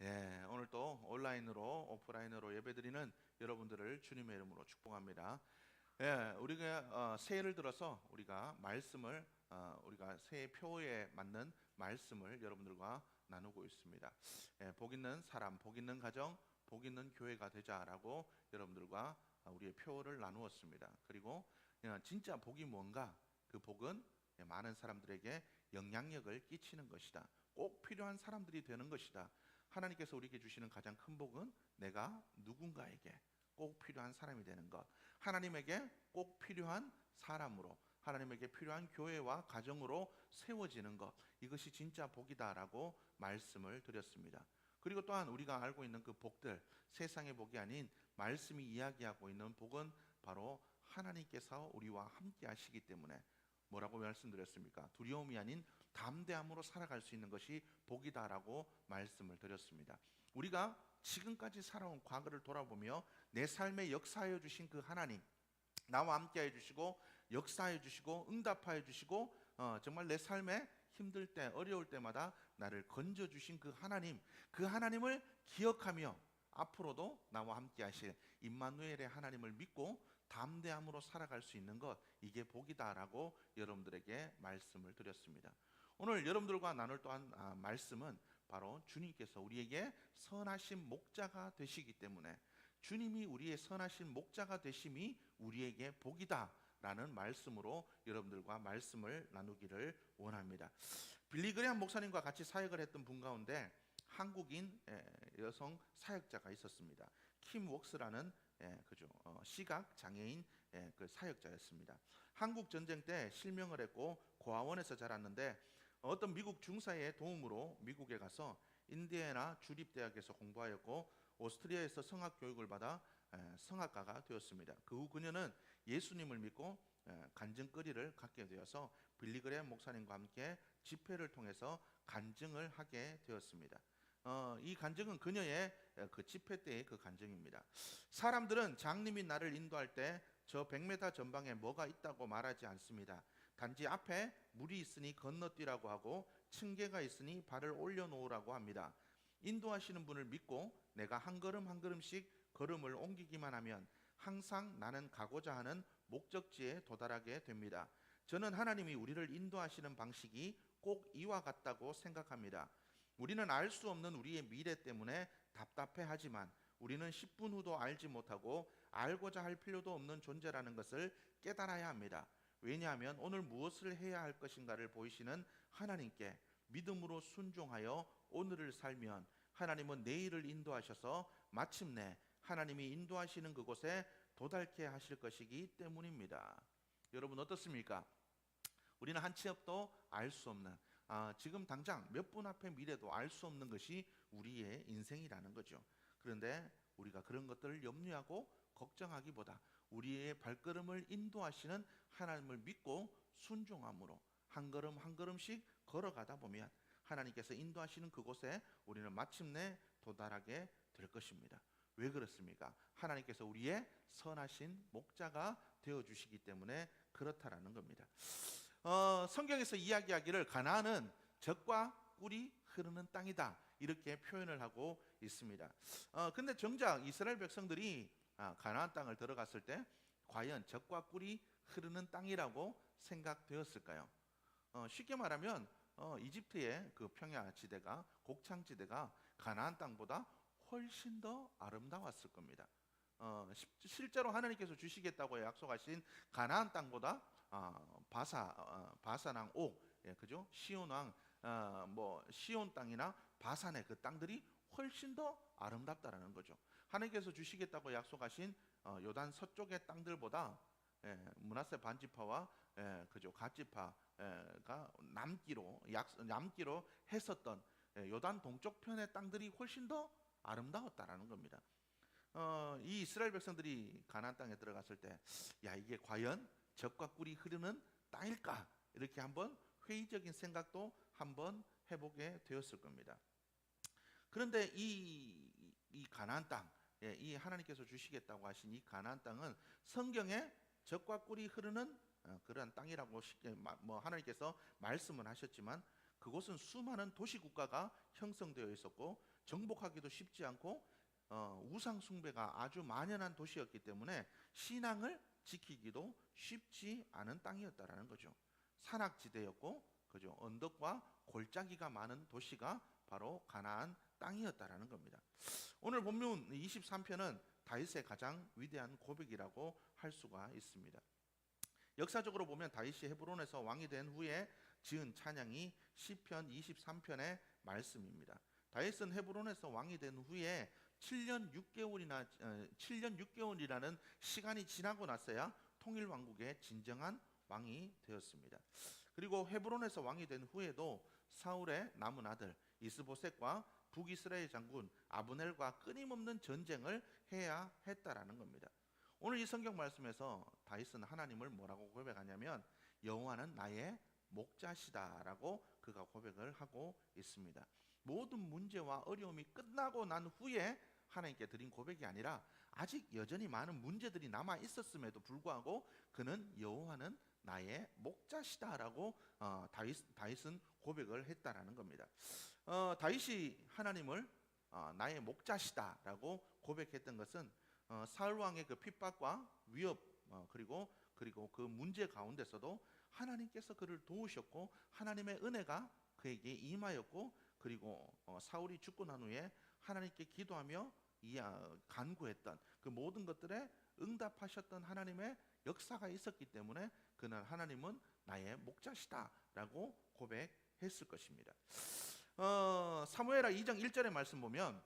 예, 오늘 또 온라인으로 오프라인으로 예배드리는 여러분들을 주님의 이름으로 축복합니다. 예, 우리가 새해를 들어서 우리가 말씀을 우리가 새해 표에 맞는 말씀을 여러분들과 나누고 있습니다. 예, 복 있는 사람, 복 있는 가정, 복 있는 교회가 되자라고 여러분들과 우리의 표를 나누었습니다. 그리고 진짜 복이 뭔가? 그 복은 많은 사람들에게 영향력을 끼치는 것이다. 꼭 필요한 사람들이 되는 것이다. 하나님께서 우리에게 주시는 가장 큰 복은 내가 누군가에게 꼭 필요한 사람이 되는 것, 하나님에게 꼭 필요한 사람으로, 하나님에게 필요한 교회와 가정으로 세워지는 것, 이것이 진짜 복이다라고 말씀을 드렸습니다. 그리고 또한 우리가 알고 있는 그 복들, 세상의 복이 아닌 말씀이 이야기하고 있는 복은 바로 하나님께서 우리와 함께 하시기 때문에 뭐라고 말씀드렸습니까? 두려움이 아닌 담대함으로 살아갈 수 있는 것이 복이다라고 말씀을 드렸습니다. 우리가 지금까지 살아온 과거를 돌아보며 내 삶에 역사하여 주신 그 하나님, 나와 함께 해주시고 역사해 주시고 응답하여 주시고 정말 내 삶에 힘들 때 어려울 때마다 나를 건져 주신 그 하나님, 그 하나님을 기억하며 앞으로도 나와 함께 하실 임마누엘의 하나님을 믿고 담대함으로 살아갈 수 있는 것, 이게 복이다라고 여러분들에게 말씀을 드렸습니다. 오늘 여러분들과 나눌 또한 말씀은 바로 주님께서 우리에게 선하신 목자가 되시기 때문에, 주님이 우리의 선하신 목자가 되심이 우리에게 복이다 라는 말씀으로 여러분들과 말씀을 나누기를 원합니다. 빌리그레함 목사님과 같이 사역을 했던 분 가운데 한국인 여성 사역자가 있었습니다. 킴 웍스라는 시각 장애인 그 사역자였습니다. 한국 전쟁 때 실명을 했고 고아원에서 자랐는데 어떤 미국 중사의 도움으로 미국에 가서 인디애나 주립대학에서 공부하였고 오스트리아에서 성악 교육을 받아 성악가가 되었습니다. 그 후 그녀는 예수님을 믿고 간증거리를 갖게 되어서 빌리그레함 목사님과 함께 집회를 통해서 간증을 하게 되었습니다. 이 간증은 그녀의 그 집회 때의 그 간증입니다. 사람들은 장님이 나를 인도할 때 저 100m 전방에 뭐가 있다고 말하지 않습니다. 단지 앞에 물이 있으니 건너뛰라고 하고 층계가 있으니 발을 올려놓으라고 합니다. 인도하시는 분을 믿고 내가 한 걸음 한 걸음씩 걸음을 옮기기만 하면 항상 나는 가고자 하는 목적지에 도달하게 됩니다. 저는 하나님이 우리를 인도하시는 방식이 꼭 이와 같다고 생각합니다. 우리는 알 수 없는 우리의 미래 때문에 답답해하지만 우리는 10분 후도 알지 못하고 알고자 할 필요도 없는 존재라는 것을 깨달아야 합니다. 왜냐하면 오늘 무엇을 해야 할 것인가를 보이시는 하나님께 믿음으로 순종하여 오늘을 살면 하나님은 내일을 인도하셔서 마침내 하나님이 인도하시는 그곳에 도달케 하실 것이기 때문입니다. 여러분 어떻습니까? 우리는 한 치 앞도 알 수 없는, 지금 당장 몇 분 앞의 미래도 알 수 없는 것이 우리의 인생이라는 거죠. 그런데 우리가 그런 것들을 염려하고 걱정하기보다 우리의 발걸음을 인도하시는 하나님을 믿고 순종함으로 한 걸음 한 걸음씩 걸어가다 보면 하나님께서 인도하시는 그곳에 우리는 마침내 도달하게 될 것입니다. 왜 그렇습니까? 하나님께서 우리의 선하신 목자가 되어주시기 때문에 그렇다라는 겁니다. 성경에서 이야기하기를 가나안은 젖과 꿀이 흐르는 땅이다 이렇게 표현을 하고 있습니다. 근데 정작 이스라엘 백성들이 가나안 땅을 들어갔을 때 과연 젖과 꿀이 흐르는 땅이라고 생각되었을까요? 쉽게 말하면 이집트의 그 평야지대가, 곡창지대가 가나안 땅보다 훨씬 더 아름다웠을 겁니다. 실제로 하나님께서 주시겠다고 약속하신 가나안 땅보다 바사랑 옥, 그죠? 시온 왕, 시온 땅이나 바산의 그 땅들이 훨씬 더 아름답다라는 거죠. 하나님께서 주시겠다고 약속하신 요단 서쪽의 땅들보다 므낫세 반지파와 그죠? 갓지파가 남기로 했었던 요단 동쪽 편의 땅들이 훨씬 더 아름다웠다라는 겁니다. 이 이스라엘 백성들이 가나안 땅에 들어갔을 때, 야 이게 과연 젖과 꿀이 흐르는 땅일까? 이렇게 한번 회의적인 생각도 한번 해보게 되었을 겁니다. 그런데 이 가나안 땅, 이 하나님께서 주시겠다고 하신 이 가나안 땅은 성경에 젖과 꿀이 흐르는 그런 땅이라고 쉽게 하나님께서 말씀을 하셨지만 그곳은 수많은 도시 국가가 형성되어 있었고 정복하기도 쉽지 않고 우상 숭배가 아주 만연한 도시였기 때문에 신앙을 지키기도 쉽지 않은 땅이었다라는 거죠. 산악지대였고, 그죠? 언덕과 골짜기가 많은 도시가 바로 가나안 땅이었다라는 겁니다. 오늘 본문 23편은 다윗의 가장 위대한 고백이라고 할 수가 있습니다. 역사적으로 보면 다윗이 헤브론에서 왕이 된 후에 지은 찬양이 시편 23편의 말씀입니다. 다윗은 헤브론에서 왕이 된 후에 7년 6개월이라는 시간이 지나고 나서야 통일 왕국의 진정한 왕이 되었습니다. 그리고 헤브론에서 왕이 된 후에도 사울의 남은 아들 이스보셋과 북이스라엘 장군 아브넬과 끊임없는 전쟁을 해야 했다라는 겁니다. 오늘 이 성경 말씀에서 다윗은 하나님을 뭐라고 고백하냐면 여호와는 나의 목자시다라고 그가 고백을 하고 있습니다. 모든 문제와 어려움이 끝나고 난 후에 하나님께 드린 고백이 아니라 아직 여전히 많은 문제들이 남아 있었음에도 불구하고 그는 여호와는 나의 목자시다라고 다윗은 고백을 했다라는 겁니다. 다윗이 하나님을 나의 목자시다라고 고백했던 것은 사울 왕의 그 핍박과 위협 그리고 그 문제 가운데서도 하나님께서 그를 도우셨고 하나님의 은혜가 그에게 임하였고 그리고 사울이 죽고 난 후에 하나님께 기도하며 간구했던 그 모든 것들에 응답하셨던 하나님의 역사가 있었기 때문에 그는 하나님은 나의 목자시다라고 고백했을 것입니다. 사무엘하 2장 1절의 말씀 보면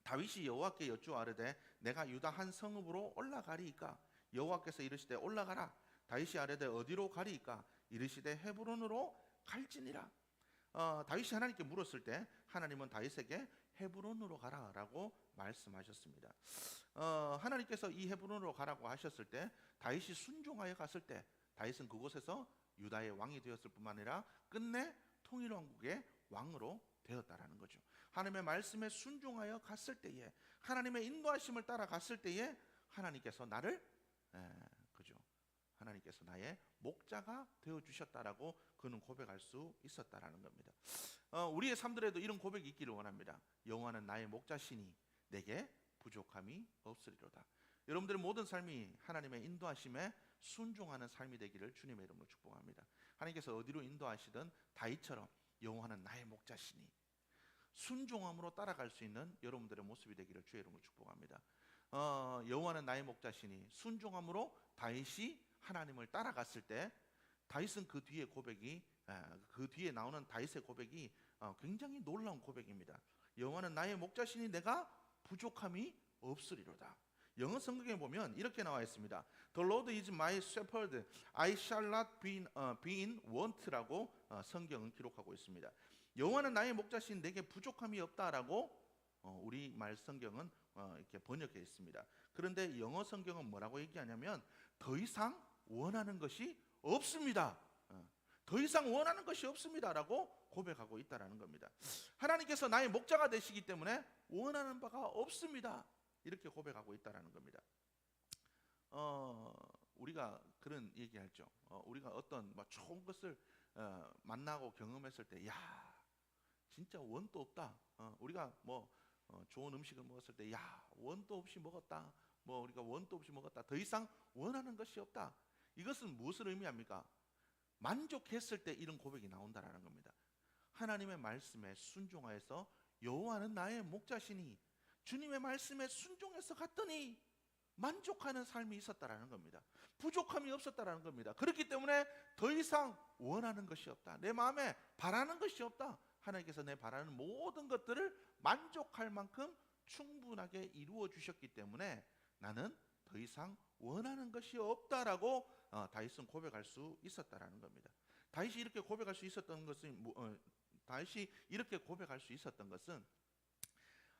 다윗이 여호와께 여쭈아르되 내가 유다 한 성읍으로 올라가리이까 여호와께서 이르시되 올라가라. 다윗이 아뢰되 어디로 가리이까 이르시되 헤브론으로 갈지니라. 다윗이 하나님께 물었을 때 하나님은 다윗에게 헤브론으로 가라라고 말씀하셨습니다. 하나님께서 이 헤브론으로 가라고 하셨을 때 다윗이 순종하여 갔을 때 다윗은 그곳에서 유다의 왕이 되었을 뿐만 아니라 끝내 통일왕국의 왕으로 되었다라는 거죠. 하나님의 말씀에 순종하여 갔을 때에 하나님의 인도하심을 따라 갔을 때에 하나님께서 나를 하나님께서 나의 목자가 되어 주셨다라고 그는 고백할 수 있었다라는 겁니다. 우리의 삶들에도 이런 고백이 있기를 원합니다. 여호와는 나의 목자시니 내게 부족함이 없으리로다. 여러분들의 모든 삶이 하나님의 인도하심에 순종하는 삶이 되기를 주님의 이름으로 축복합니다. 하나님께서 어디로 인도하시든 다윗처럼 여호와는 나의 목자시니 순종함으로 따라갈 수 있는 여러분들의 모습이 되기를 주의 이름으로 축복합니다. 여호와는 나의 목자시니 순종함으로 다윗이 하나님을 따라갔을 때 다윗은 그 뒤에 고백이 그 뒤에 나오는 다윗의 고백이 굉장히 놀라운 고백입니다. 여호와는 나의 목자시니 내가 부족함이 없으리로다. 영어 성경에 보면 이렇게 나와 있습니다. The Lord is my shepherd, I shall not be in want라고 성경은 기록하고 있습니다. 여호와는 나의 목자신 내게 부족함이 없다라고 우리 말 성경은 이렇게 번역해 있습니다. 그런데 영어 성경은 뭐라고 얘기하냐면 더 이상 원하는 것이 없습니다. 더 이상 원하는 것이 없습니다라고 고백하고 있다라는 겁니다. 하나님께서 나의 목자가 되시기 때문에 원하는 바가 없습니다. 이렇게 고백하고 있다라는 겁니다. 우리가 그런 얘기하죠. 우리가 어떤 좋은 것을 만나고 경험했을 때, 야, 진짜 원도 없다. 우리가 좋은 음식을 먹었을 때, 야, 원도 없이 먹었다. 우리가 원도 없이 먹었다. 더 이상 원하는 것이 없다. 이것은 무엇을 의미합니까? 만족했을 때 이런 고백이 나온다라는 겁니다. 하나님의 말씀에 순종하여서 여호와는 나의 목자시니 주님의 말씀에 순종해서 갔더니 만족하는 삶이 있었다라는 겁니다. 부족함이 없었다라는 겁니다. 그렇기 때문에 더 이상 원하는 것이 없다. 내 마음에 바라는 것이 없다. 하나님께서 내 바라는 모든 것들을 만족할 만큼 충분하게 이루어 주셨기 때문에 나는 더 이상 원하는 것이 없다라고 다윗은 고백할 수 있었다라는 겁니다. 다윗이 이렇게 고백할 수 있었던 것은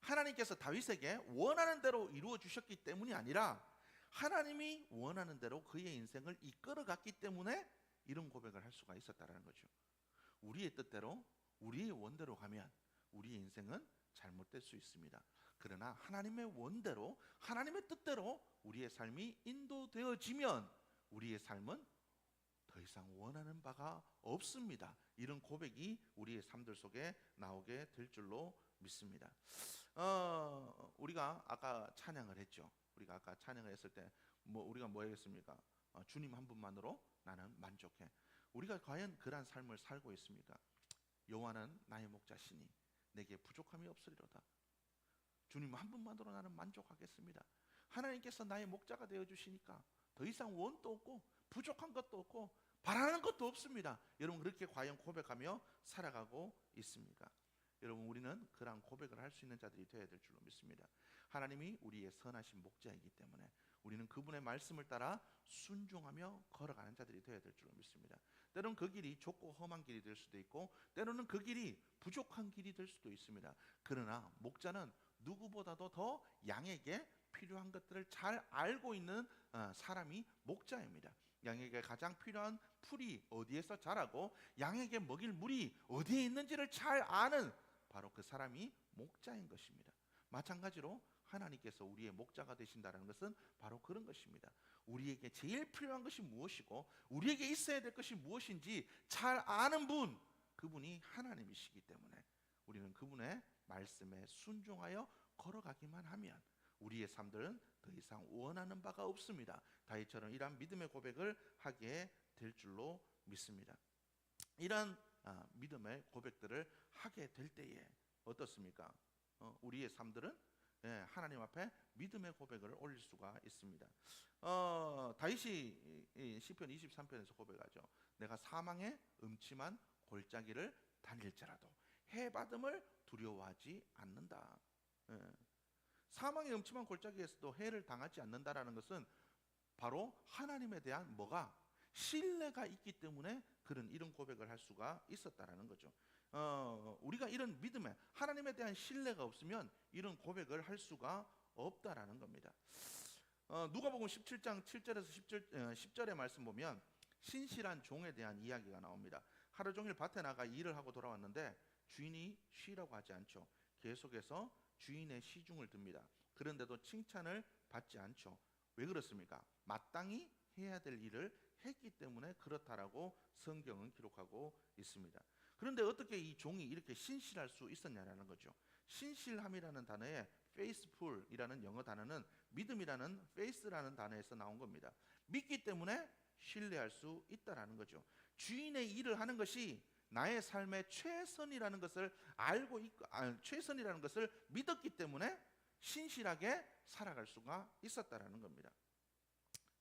하나님께서 다윗에게 원하는 대로 이루어 주셨기 때문이 아니라 하나님이 원하는 대로 그의 인생을 이끌어 갔기 때문에 이런 고백을 할 수가 있었다라는 거죠. 우리의 뜻대로 우리의 원대로 가면 우리의 인생은 잘못될 수 있습니다. 그러나 하나님의 원대로 하나님의 뜻대로 우리의 삶이 인도되어지면 우리의 삶은 더 이상 원하는 바가 없습니다. 이런 고백이 우리의 삶들 속에 나오게 될 줄로 믿습니다. 우리가 아까 찬양을 했죠. 우리가 아까 찬양을 했을 때 우리가 뭐 했습니까? 주님 한 분만으로 나는 만족해. 우리가 과연 그러한 삶을 살고 있습니까? 여호와는 나의 목자시니 내게 부족함이 없으리로다. 주님 한 분만으로 나는 만족하겠습니다. 하나님께서 나의 목자가 되어 주시니까 더 이상 원도 없고 부족한 것도 없고 바라는 것도 없습니다. 여러분 그렇게 과연 고백하며 살아가고 있습니까? 여러분 우리는 그러한 고백을 할 수 있는 자들이 되어야 될 줄로 믿습니다. 하나님이 우리의 선하신 목자이기 때문에 우리는 그분의 말씀을 따라 순종하며 걸어가는 자들이 되어야 될 줄로 믿습니다. 때로는 그 길이 좁고 험한 길이 될 수도 있고 때로는 그 길이 부족한 길이 될 수도 있습니다. 그러나 목자는 누구보다도 더 양에게 필요한 것들을 잘 알고 있는 사람이 목자입니다. 양에게 가장 필요한 풀이 어디에서 자라고 양에게 먹일 물이 어디에 있는지를 잘 아는 바로 그 사람이 목자인 것입니다. 마찬가지로 하나님께서 우리의 목자가 되신다는 것은 바로 그런 것입니다. 우리에게 제일 필요한 것이 무엇이고 우리에게 있어야 될 것이 무엇인지 잘 아는 분, 그분이 하나님이시기 때문에 우리는 그분의 말씀에 순종하여 걸어가기만 하면 우리의 삶들은 더 이상 원하는 바가 없습니다. 다윗처럼 이러한 믿음의 고백을 하게 될 줄로 믿습니다. 이러한 믿음의 고백들을 하게 될 때에 어떻습니까? 우리의 삶들은 하나님 앞에 믿음의 고백을 올릴 수가 있습니다. 다윗이 시편 23편에서 고백하죠. 내가 사망의 음침한 골짜기를 다닐지라도 해받음을 두려워하지 않는다. 사망의 음침한 골짜기에서도 해를 당하지 않는다라는 것은 바로 하나님에 대한 뭐가 신뢰가 있기 때문에 이런 고백을 할 수가 있었다라는 거죠. 우리가 이런 믿음에 하나님에 대한 신뢰가 없으면 이런 고백을 할 수가 없다라는 겁니다. 누가복음 17장 7절에서 10절의 말씀 보면 신실한 종에 대한 이야기가 나옵니다. 하루 종일 밭에 나가 일을 하고 돌아왔는데 주인이 쉬라고 하지 않죠. 계속해서 주인의 시중을 듭니다. 그런데도 칭찬을 받지 않죠. 왜 그렇습니까? 마땅히 해야 될 일을 했기 때문에 그렇다라고 성경은 기록하고 있습니다. 그런데 어떻게 이 종이 이렇게 신실할 수 있었냐라는 거죠. 신실함이라는 단어에 faithful이라는 영어 단어는 믿음이라는 faith라는 단어에서 나온 겁니다. 믿기 때문에 신뢰할 수 있다라는 거죠. 주인의 일을 하는 것이 나의 삶의 최선이라는 것을 알고 있고 최선이라는 것을 믿었기 때문에 신실하게 살아갈 수가 있었다라는 겁니다.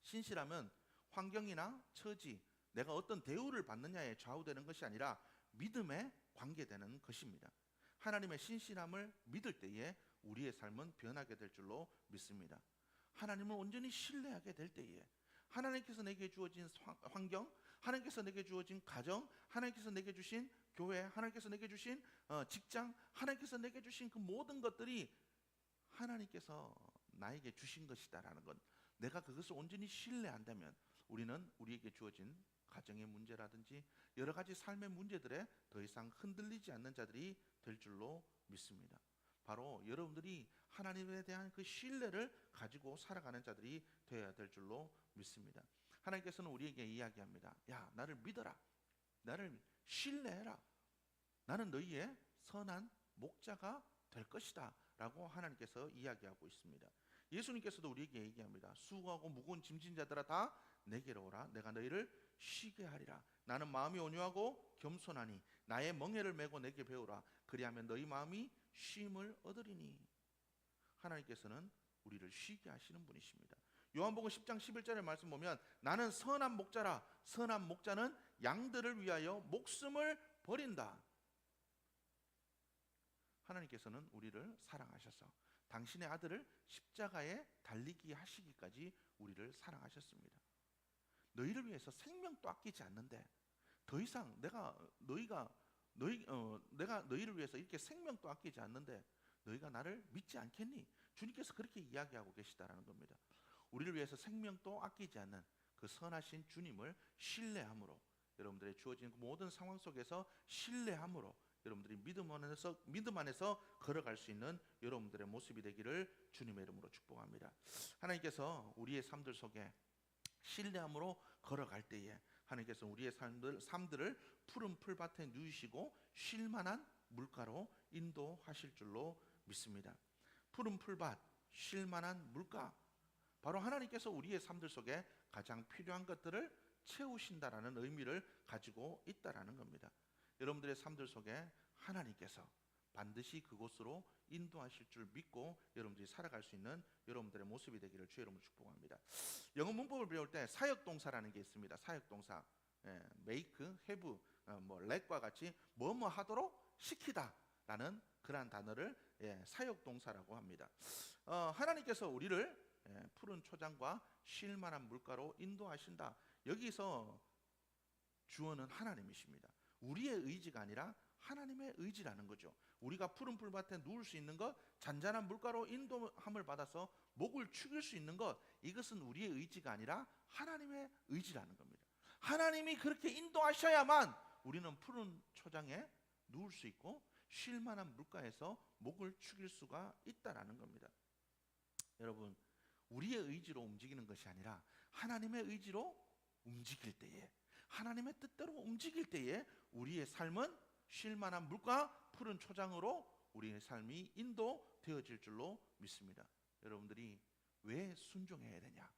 신실함은 환경이나 처지, 내가 어떤 대우를 받느냐에 좌우되는 것이 아니라 믿음에 관계되는 것입니다. 하나님의 신실함을 믿을 때에 우리의 삶은 변하게 될 줄로 믿습니다. 하나님을 온전히 신뢰하게 될 때에 하나님께서 내게 주어진 환경, 하나님께서 내게 주어진 가정, 하나님께서 내게 주신 교회, 하나님께서 내게 주신 직장, 하나님께서 내게 주신 그 모든 것들이 하나님께서 나에게 주신 것이다라는 것, 내가 그것을 온전히 신뢰한다면 우리는 우리에게 주어진 가정의 문제라든지 여러 가지 삶의 문제들에 더 이상 흔들리지 않는 자들이 될 줄로 믿습니다. 바로 여러분들이 하나님에 대한 그 신뢰를 가지고 살아가는 자들이 되어야 될 줄로 믿습니다. 하나님께서는 우리에게 이야기합니다. 야, 나를 믿어라. 나를 신뢰해라. 나는 너희의 선한 목자가 될 것이다 라고 하나님께서 이야기하고 있습니다. 예수님께서도 우리에게 얘기합니다. 수고하고 무거운 짐진 자들아 다 내게로 오라. 내가 너희를 쉬게 하리라. 나는 마음이 온유하고 겸손하니 나의 멍에를 메고 내게 배우라. 그리하면 너희 마음이 쉼을 얻으리니. 하나님께서는 우리를 쉬게 하시는 분이십니다. 요한복음 10장 11절의 말씀 보면 나는 선한 목자라. 선한 목자는 양들을 위하여 목숨을 버린다. 하나님께서는 우리를 사랑하셔서 당신의 아들을 십자가에 달리게 하시기까지 우리를 사랑하셨습니다. 너희를 위해서 생명도 아끼지 않는데 더 이상 내가 너희를 위해서 이렇게 생명도 아끼지 않는데 너희가 나를 믿지 않겠니? 주님께서 그렇게 이야기하고 계시다라는 겁니다. 우리를 위해서 생명도 아끼지 않는 그 선하신 주님을 신뢰함으로 여러분들의 주어진 모든 상황 속에서 신뢰함으로 여러분들이 믿음 안에서 걸어갈 수 있는 여러분들의 모습이 되기를 주님의 이름으로 축복합니다. 하나님께서 우리의 삶들 속에 신뢰함으로 걸어갈 때에 하나님께서 우리의 삶들을 푸른 풀밭에 누이시고 쉴만한 물가로 인도하실 줄로 믿습니다. 푸른 풀밭, 쉴만한 물가, 바로 하나님께서 우리의 삶들 속에 가장 필요한 것들을 채우신다라는 의미를 가지고 있다라는 겁니다. 여러분들의 삶들 속에 하나님께서 반드시 그곳으로 인도하실 줄 믿고 여러분들이 살아갈 수 있는 여러분들의 모습이 되기를 주의 이름으로 축복합니다. 영어 문법을 배울 때 사역동사라는 게 있습니다. 사역동사, make, have, let과 같이 뭐뭐 하도록 시키다라는 그러한 단어를 사역동사라고 합니다. 하나님께서 우리를 푸른 초장과 쉴만한 물가로 인도하신다. 여기서 주어는 하나님이십니다. 우리의 의지가 아니라 하나님의 의지라는 거죠. 우리가 푸른 풀밭에 누울 수 있는 것, 잔잔한 물가로 인도함을 받아서 목을 축일 수 있는 것, 이것은 우리의 의지가 아니라 하나님의 의지라는 겁니다. 하나님이 그렇게 인도하셔야만 우리는 푸른 초장에 누울 수 있고 쉴만한 물가에서 목을 축일 수가 있다라는 겁니다. 여러분, 우리의 의지로 움직이는 것이 아니라 하나님의 의지로 움직일 때에, 하나님의 뜻대로 움직일 때에 우리의 삶은 쉴만한 물가, 푸른 초장으로 우리의 삶이 인도되어질 줄로 믿습니다. 여러분들이 왜 순종해야 되냐?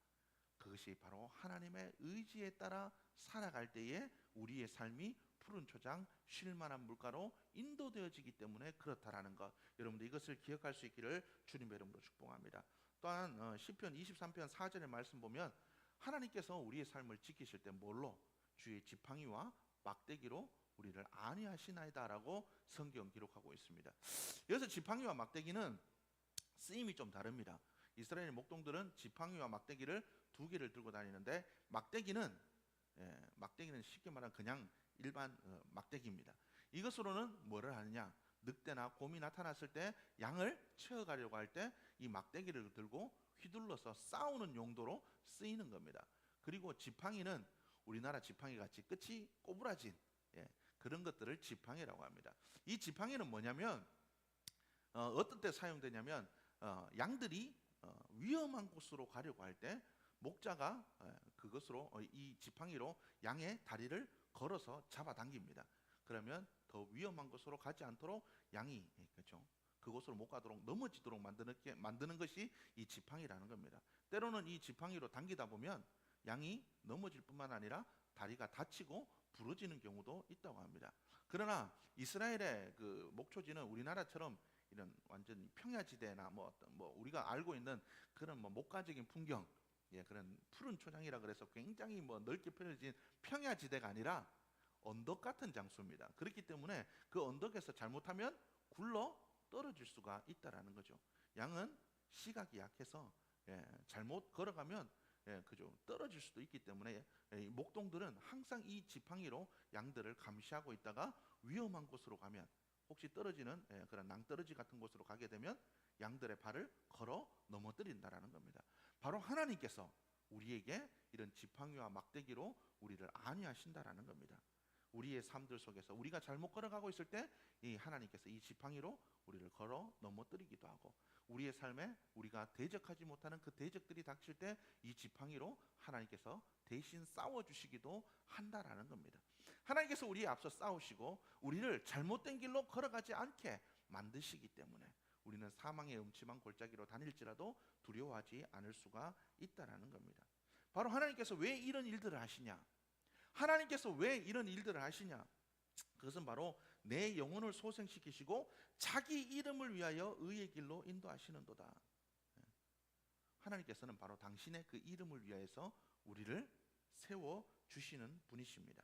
그것이 바로 하나님의 의지에 따라 살아갈 때에 우리의 삶이 푸른 초장, 쉴만한 물가로 인도되어지기 때문에 그렇다라는 것, 여러분들 이것을 기억할 수 있기를 주님의 이름으로 축복합니다. 또한 시편 23편 4절의 말씀 보면 하나님께서 우리의 삶을 지키실 때 뭘로? 주의 지팡이와 막대기로 우리를 안위하시나이다라고 성경 기록하고 있습니다. 여기서 지팡이와 막대기는 쓰임이 좀 다릅니다. 이스라엘 목동들은 지팡이와 막대기를 두 개를 들고 다니는데 막대기는 쉽게 말하면 그냥 일반 막대기입니다. 이것으로는 뭐를 하느냐? 늑대나 곰이 나타났을 때 양을 채워가려고 할 때 이 막대기를 들고 휘둘러서 싸우는 용도로 쓰이는 겁니다. 그리고 지팡이는 우리나라 지팡이 같이 끝이 꼬부라진 그런 것들을 지팡이라고 합니다. 이 지팡이는 뭐냐면 어떤 때 사용되냐면 양들이 위험한 곳으로 가려고 할 때 목자가 그것으로 이 지팡이로 양의 다리를 걸어서 잡아당깁니다. 그러면 더 위험한 곳으로 가지 않도록 양이 그렇죠? 그곳으로 못 가도록 넘어지도록 만드는 것이 이 지팡이라는 겁니다. 때로는 이 지팡이로 당기다 보면 양이 넘어질 뿐만 아니라 다리가 다치고 부러지는 경우도 있다고 합니다. 그러나 이스라엘의 그 목초지는 우리나라처럼 이런 완전 평야지대나 뭐 우리가 알고 있는 그런 목가적인 풍경, 그런 푸른 초장이라 그래서 굉장히 넓게 펼쳐진 평야지대가 아니라 언덕 같은 장소입니다. 그렇기 때문에 그 언덕에서 잘못하면 굴러 떨어질 수가 있다라는 거죠. 양은 시각이 약해서 잘못 걸어가면 그죠, 떨어질 수도 있기 때문에 목동들은 항상 이 지팡이로 양들을 감시하고 있다가 위험한 곳으로 가면 혹시 떨어지는 그런 낭떠러지 같은 곳으로 가게 되면 양들의 발을 걸어 넘어뜨린다라는 겁니다. 바로 하나님께서 우리에게 이런 지팡이와 막대기로 우리를 안위하신다라는 겁니다. 우리의 삶들 속에서 우리가 잘못 걸어가고 있을 때 이 하나님께서 이 지팡이로 우리를 걸어 넘어뜨리기도 하고, 우리의 삶에 우리가 대적하지 못하는 그 대적들이 닥칠 때 이 지팡이로 하나님께서 대신 싸워주시기도 한다라는 겁니다. 하나님께서 우리에 앞서 싸우시고 우리를 잘못된 길로 걸어가지 않게 만드시기 때문에 우리는 사망의 음침한 골짜기로 다닐지라도 두려워하지 않을 수가 있다라는 겁니다. 바로 하나님께서 왜 이런 일들을 하시냐? 하나님께서 왜 이런 일들을 하시냐? 그것은 바로 내 영혼을 소생시키시고 자기 이름을 위하여 의의 길로 인도하시는도다. 하나님께서는 바로 당신의 그 이름을 위하여서 우리를 세워주시는 분이십니다.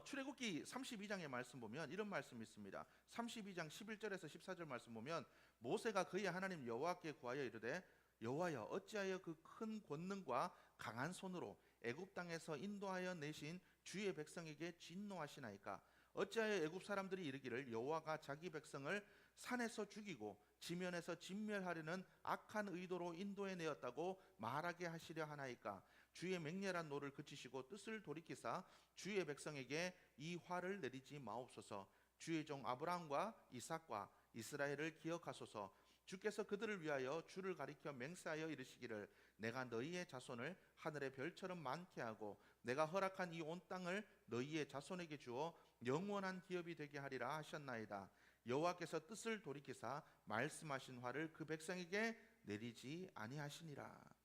출애굽기 32장의 말씀 보면 이런 말씀이 있습니다. 32장 11절에서 14절 말씀 보면 모세가 그의 하나님 여호와께 구하여 이르되 여호와여 어찌하여 그 큰 권능과 강한 손으로 애굽 땅에서 인도하여 내신 주의 백성에게 진노하시나이까? 어찌하여 애굽 사람들이 이르기를 여호와가 자기 백성을 산에서 죽이고 지면에서 진멸하려는 악한 의도로 인도해 내었다고 말하게 하시려 하나이까? 주의 맹렬한 노를 그치시고 뜻을 돌이키사 주의 백성에게 이 화를 내리지 마옵소서. 주의 종 아브라함과 이삭과 이스라엘을 기억하소서. 주께서 그들을 위하여 주를 가리켜 맹세하여 이르시기를 내가 너희의 자손을 하늘의 별처럼 많게 하고 내가 허락한 이 온 땅을 너희의 자손에게 주어 영원한 기업이 되게 하리라 하셨나이다. 여호와께서 뜻을 돌이키사 말씀하신 화를 그 백성에게 내리지 아니하시니라.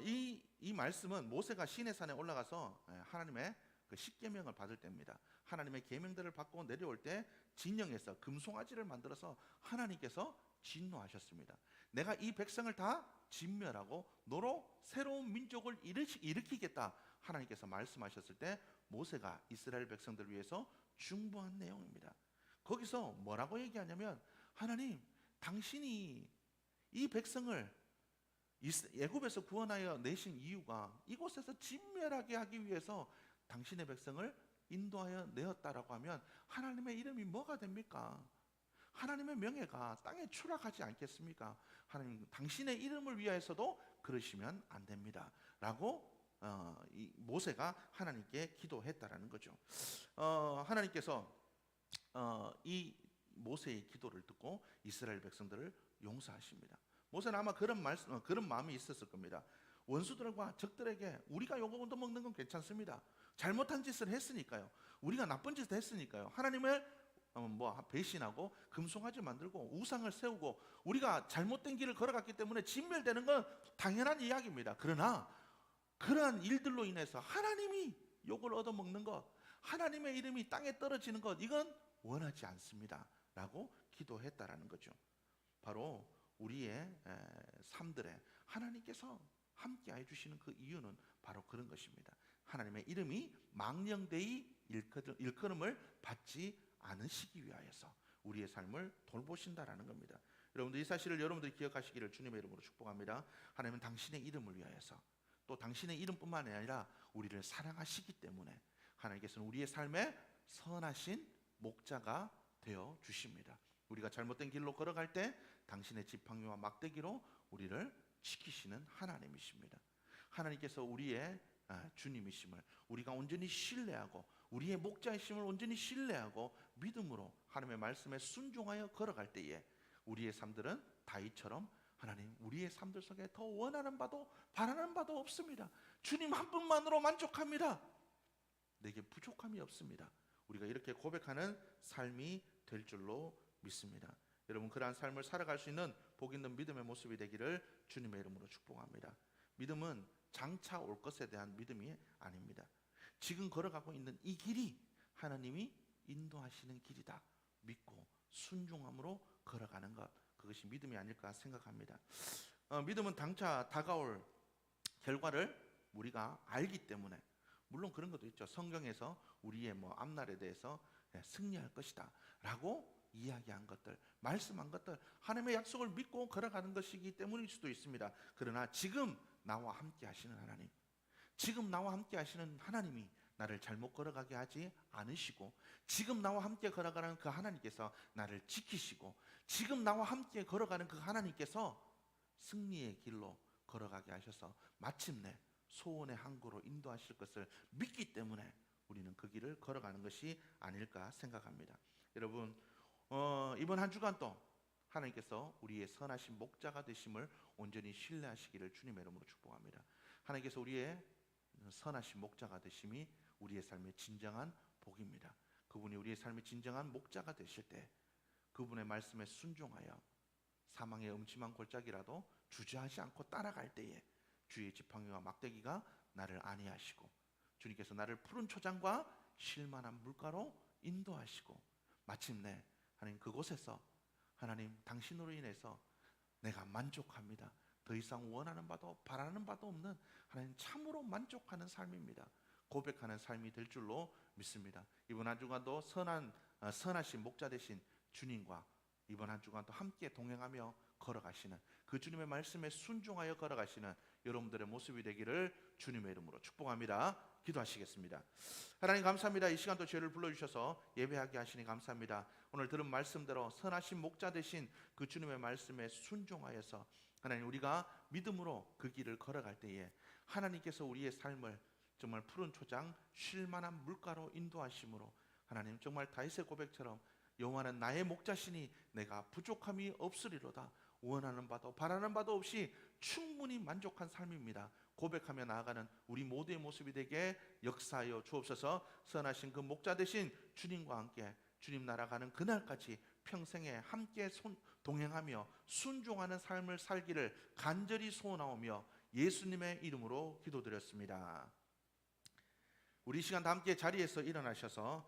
이 말씀은 모세가 시내산에 올라가서 하나님의 그 십계명을 받을 때입니다. 하나님의 계명들을 받고 내려올 때 진영에서 금송아지를 만들어서 하나님께서 진노하셨습니다. 내가 이 백성을 다 진멸하고 너로 새로운 민족을 일으키겠다 하나님께서 말씀하셨을 때 모세가 이스라엘 백성들을 위해서 중보한 내용입니다. 거기서 뭐라고 얘기하냐면 하나님, 당신이 이 백성을 애굽에서 구원하여 내신 이유가 이곳에서 진멸하게 하기 위해서 당신의 백성을 인도하여 내었다라고 하면 하나님의 이름이 뭐가 됩니까? 하나님의 명예가 땅에 추락하지 않겠습니까? 하나님, 당신의 이름을 위하여서도 그러시면 안 됩니다 라고 이 모세가 하나님께 기도했다라는 거죠. 하나님께서 이 모세의 기도를 듣고 이스라엘 백성들을 용서하십니다. 모세는 아마 그런 마음이 있었을 겁니다. 원수들과 적들에게 우리가 욕을 얻어먹는 건 괜찮습니다. 잘못한 짓을 했으니까요. 우리가 나쁜 짓을 했으니까요. 하나님을 배신하고 금송아지 만들고 우상을 세우고 우리가 잘못된 길을 걸어갔기 때문에 진멸되는 건 당연한 이야기입니다. 그러나 그러한 일들로 인해서 하나님이 욕을 얻어먹는 것, 하나님의 이름이 땅에 떨어지는 것, 이건 원하지 않습니다 라고 기도했다라는 거죠. 바로 우리의 삶들에 하나님께서 함께해 주시는 그 이유는 바로 그런 것입니다. 하나님의 이름이 망령되이 일컬음을 받지 않으시기 위하여서 우리의 삶을 돌보신다라는 겁니다. 여러분들 이 사실을 여러분들이 기억하시기를 주님의 이름으로 축복합니다. 하나님은 당신의 이름을 위하여서 또 당신의 이름뿐만 아니라 우리를 사랑하시기 때문에 하나님께서는 우리의 삶에 선하신 목자가 되어 주십니다. 우리가 잘못된 길로 걸어갈 때 당신의 지팡이와 막대기로 우리를 지키시는 하나님이십니다. 하나님께서 우리의 주님이심을 우리가 온전히 신뢰하고 우리의 목자이심을 온전히 신뢰하고 믿음으로 하나님의 말씀에 순종하여 걸어갈 때에 우리의 삶들은 다윗처럼 하나님, 우리의 삶들 속에 더 원하는 바도 바라는 바도 없습니다. 주님 한 분만으로 만족합니다. 내게 부족함이 없습니다. 우리가 이렇게 고백하는 삶이 될 줄로 믿습니다. 여러분, 그러한 삶을 살아갈 수 있는 복 있는 믿음의 모습이 되기를 주님의 이름으로 축복합니다. 믿음은 장차 올 것에 대한 믿음이 아닙니다. 지금 걸어가고 있는 이 길이 하나님이 인도하시는 길이다 믿고 순종함으로 걸어가는 것, 그것이 믿음이 아닐까 생각합니다. 믿음은 장차 다가올 결과를 우리가 알기 때문에, 물론 그런 것도 있죠. 성경에서 우리의 앞날에 대해서 승리할 것이다 라고 이야기한 것들, 말씀한 것들, 하나님의 약속을 믿고 걸어가는 것이기 때문일 수도 있습니다. 그러나 지금 나와 함께 하시는 하나님, 지금 나와 함께 하시는 하나님이 나를 잘못 걸어가게 하지 않으시고, 지금 나와 함께 걸어가는 그 하나님께서 나를 지키시고, 지금 나와 함께 걸어가는 그 하나님께서 승리의 길로 걸어가게 하셔서 마침내 소원의 항구로 인도하실 것을 믿기 때문에 우리는 그 길을 걸어가는 것이 아닐까 생각합니다. 여러분, 이번 한 주간 또 하나님께서 우리의 선하신 목자가 되심을 온전히 신뢰하시기를 주님의 이름으로 축복합니다. 하나님께서 우리의 선하신 목자가 되심이 우리의 삶의 진정한 복입니다. 그분이 우리의 삶의 진정한 목자가 되실 때 그분의 말씀에 순종하여 사망의 음침한 골짜기라도 주저하지 않고 따라갈 때에 주의 지팡이와 막대기가 나를 안위하시고, 주님께서 나를 푸른 초장과 쉴만한 물가로 인도하시고, 마침내 하나님 그곳에서 하나님 당신으로 인해서 내가 만족합니다. 더 이상 원하는 바도 바라는 바도 없는 하나님 참으로 만족하는 삶입니다. 고백하는 삶이 될 줄로 믿습니다. 이번 한 주간도 선하신 목자 되신 주님과 이번 한 주간도 함께 동행하며 걸어가시는 그 주님의 말씀에 순종하여 걸어가시는 여러분들의 모습이 되기를 주님의 이름으로 축복합니다. 기도하시겠습니다. 하나님 감사합니다. 이 시간도 저희를 불러주셔서 예배하게 하시니 감사합니다. 오늘 들은 말씀대로 선하신 목자 되신 그 주님의 말씀에 순종하여서 하나님 우리가 믿음으로 그 길을 걸어갈 때에 하나님께서 우리의 삶을 정말 푸른 초장 쉴만한 물가로 인도하심으로 하나님 정말 다윗의 고백처럼 여호와는 나의 목자시니 내가 부족함이 없으리로다. 원하는 바도 바라는 바도 없이 충분히 만족한 삶입니다. 고백하며 나아가는 우리 모두의 모습이 되게 역사하여 주옵소서. 선하신 그 목자 되신 주님과 함께 주님 나라 가는 그날까지 평생에 함께 동행하며 순종하는 삶을 살기를 간절히 소원하오며 예수님의 이름으로 기도드렸습니다. 우리 이 시간 다 함께 자리에서 일어나셔서